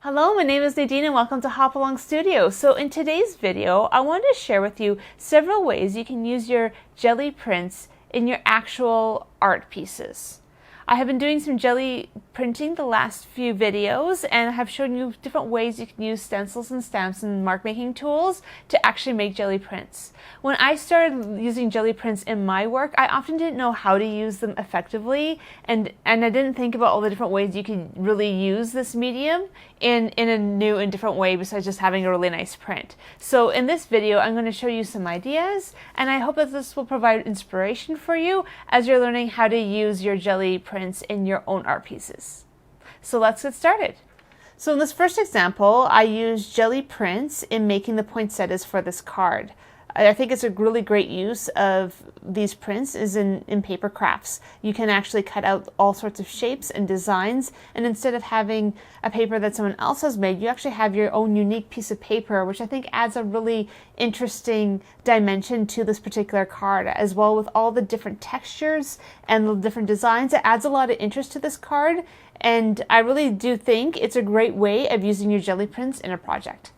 Hello, my name is Nadine and welcome to Hop Along Studio. So in today's video, I wanted to share with you several ways you can use your Gelli prints in your actual art pieces. I have been doing some Gelli printing the last few videos and I have shown you different ways you can use stencils and stamps and mark making tools to actually make Gelli prints. When I started using Gelli prints in my work, I often didn't know how to use them effectively and I didn't think about all the different ways you could really use this medium in a new and different way besides just having a really nice print. So in this video, I'm going to show you some ideas and I hope that this will provide inspiration for you as you're learning how to use your Gelli prints in your own art pieces. So let's get started. So in this first example, I used Gelli prints in making the poinsettias for this card. I think it's a really great use of these prints is in paper crafts. You can actually cut out all sorts of shapes and designs, and instead of having a paper that someone else has made, you actually have your own unique piece of paper, which I think adds a really interesting dimension to this particular card, as well with all the different textures and the different designs. It adds a lot of interest to this card, and I really do think it's a great way of using your Gelli prints in a project.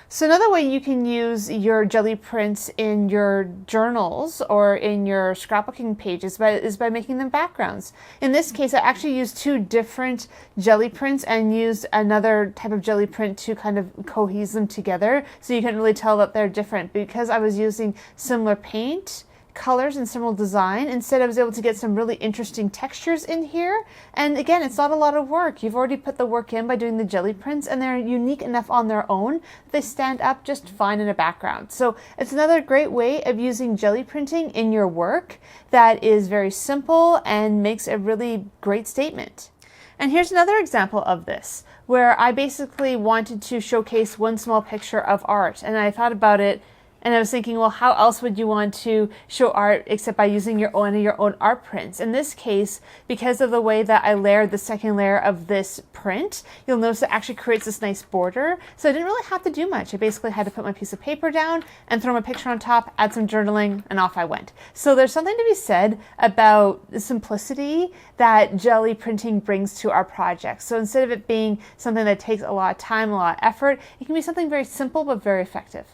So another way you can use your Gelli prints in your journals or in your scrapbooking pages is by making them backgrounds. In this case, I actually used two different Gelli prints and used another type of Gelli print to kind of cohese them together so you can really tell that they're different. Because I was using similar paint, colors, and similar design, instead I was able to get some really interesting textures in here. And again, it's not a lot of work. You've already put the work in by doing the Gelli prints, and they're unique enough on their own that they stand up just fine in a background. So it's another great way of using Gelli printing in your work that is very simple and makes a really great statement. And here's another example of this, where I basically wanted to showcase one small picture of art, and I thought about it. And I was thinking, well, how else would you want to show art except by using your own art prints? In this case, because of the way that I layered the second layer of this print, you'll notice it actually creates this nice border. So I didn't really have to do much. I basically had to put my piece of paper down and throw my picture on top, add some journaling, and off I went. So there's something to be said about the simplicity that Gelli printing brings to our projects. So instead of it being something that takes a lot of time, a lot of effort, it can be something very simple but very effective.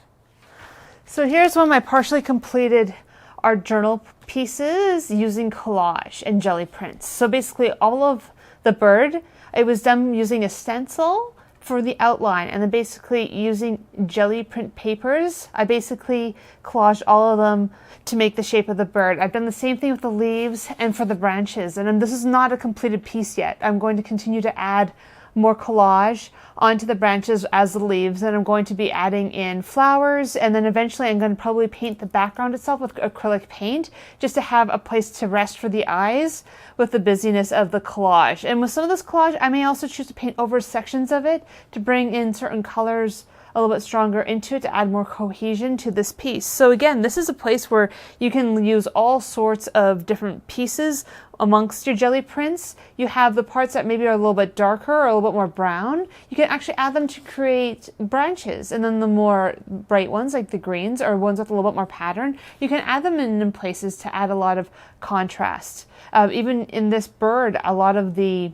So here's one of my partially completed art journal pieces using collage and Gelli prints. So basically all of the bird, it was done using a stencil for the outline, and then basically using Gelli print papers, I basically collaged all of them to make the shape of the bird. I've done the same thing with the leaves and for the branches, and this is not a completed piece yet. I'm going to continue to add more collage onto the branches as the leaves, and I'm going to be adding in flowers, and then eventually I'm going to probably paint the background itself with acrylic paint just to have a place to rest for the eyes with the busyness of the collage. And with some of this collage, I may also choose to paint over sections of it to bring in certain colors a little bit stronger into it to add more cohesion to this piece. So again, this is a place where you can use all sorts of different pieces amongst your Gelli prints. You have the parts that maybe are a little bit darker or a little bit more brown. You can actually add them to create branches, and then the more bright ones like the greens or ones with a little bit more pattern, you can add them in places to add a lot of contrast. Even in this bird, a lot of the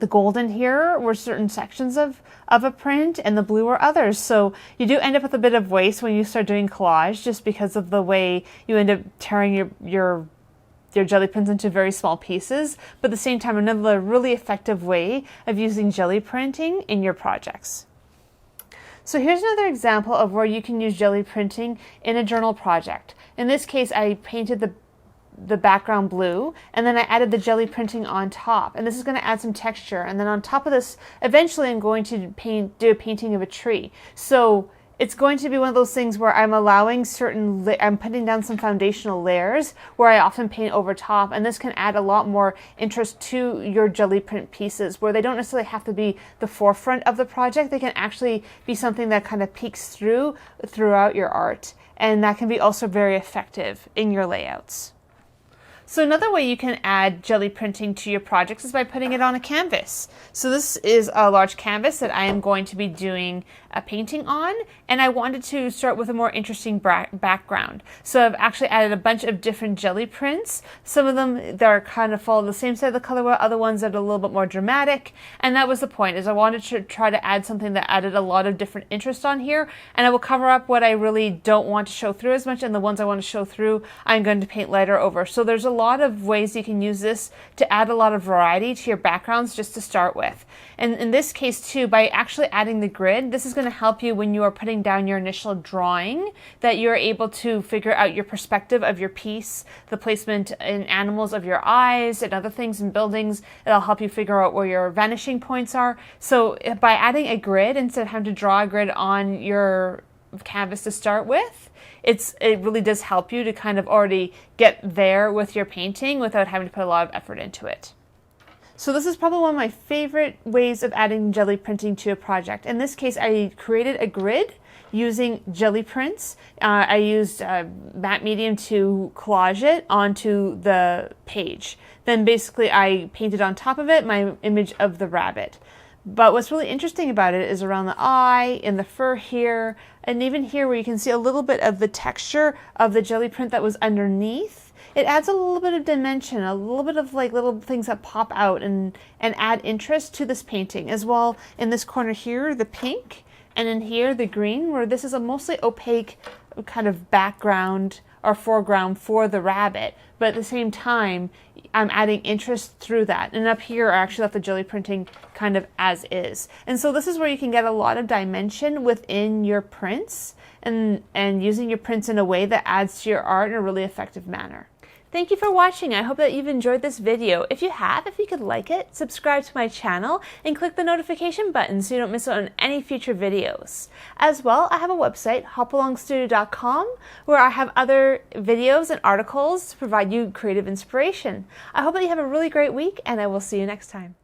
golden here were certain sections of a print, and the blue were others. So you do end up with a bit of waste when you start doing collage, just because of the way you end up tearing your Gelli prints into very small pieces. But at the same time, another really effective way of using Gelli printing in your projects. So here's another example of where you can use Gelli printing in a journal project. In this case, I painted the background blue, and then I added the Gelli printing on top, and this is going to add some texture. And then on top of this, eventually I'm going to do a painting of a tree. So it's going to be one of those things where I'm allowing I'm putting down some foundational layers where I often paint over top, and this can add a lot more interest to your Gelli print pieces, where they don't necessarily have to be the forefront of the project. They can actually be something that kind of peeks throughout your art, and that can be also very effective in your layouts. So another way you can add jelly printing to your projects is by putting it on a canvas. So this is a large canvas that I am going to be doing a painting on, and I wanted to start with a more interesting background. So I've actually added a bunch of different jelly prints. Some of them that are kind of follow the same side of the color, while other ones that are a little bit more dramatic. And that was the point, is I wanted to try to add something that added a lot of different interest on here, and I will cover up what I really don't want to show through as much, and the ones I want to show through I'm going to paint lighter over. So there's a lot of ways you can use this to add a lot of variety to your backgrounds just to start with. And in this case too, by actually adding the grid, this is going to help you when you are putting down your initial drawing, that you're able to figure out your perspective of your piece, the placement in animals of your eyes and other things in buildings. It'll help you figure out where your vanishing points are. So by adding a grid, instead of having to draw a grid on your canvas to start with, it really does help you to kind of already get there with your painting without having to put a lot of effort into it. So this is probably one of my favorite ways of adding jelly printing to a project. In this case, I created a grid using Gelli Prints. I used matte medium to collage it onto the page. Then basically I painted on top of it my image of the rabbit. But what's really interesting about it is around the eye, in the fur here, and even here where you can see a little bit of the texture of the jelly print that was underneath. It adds a little bit of dimension, a little bit of like little things that pop out and add interest to this painting. As well, in this corner here, the pink, and in here, the green, where this is a mostly opaque kind of background or foreground for the rabbit, but at the same time, I'm adding interest through that. And up here, I actually left the jelly printing kind of as is. And so this is where you can get a lot of dimension within your prints and using your prints in a way that adds to your art in a really effective manner. Thank you for watching. I hope that you've enjoyed this video. If you have, if you could like it, subscribe to my channel and click the notification button so you don't miss out on any future videos. As well, I have a website, hopalongstudio.com, where I have other videos and articles to provide you creative inspiration. I hope that you have a really great week, and I will see you next time.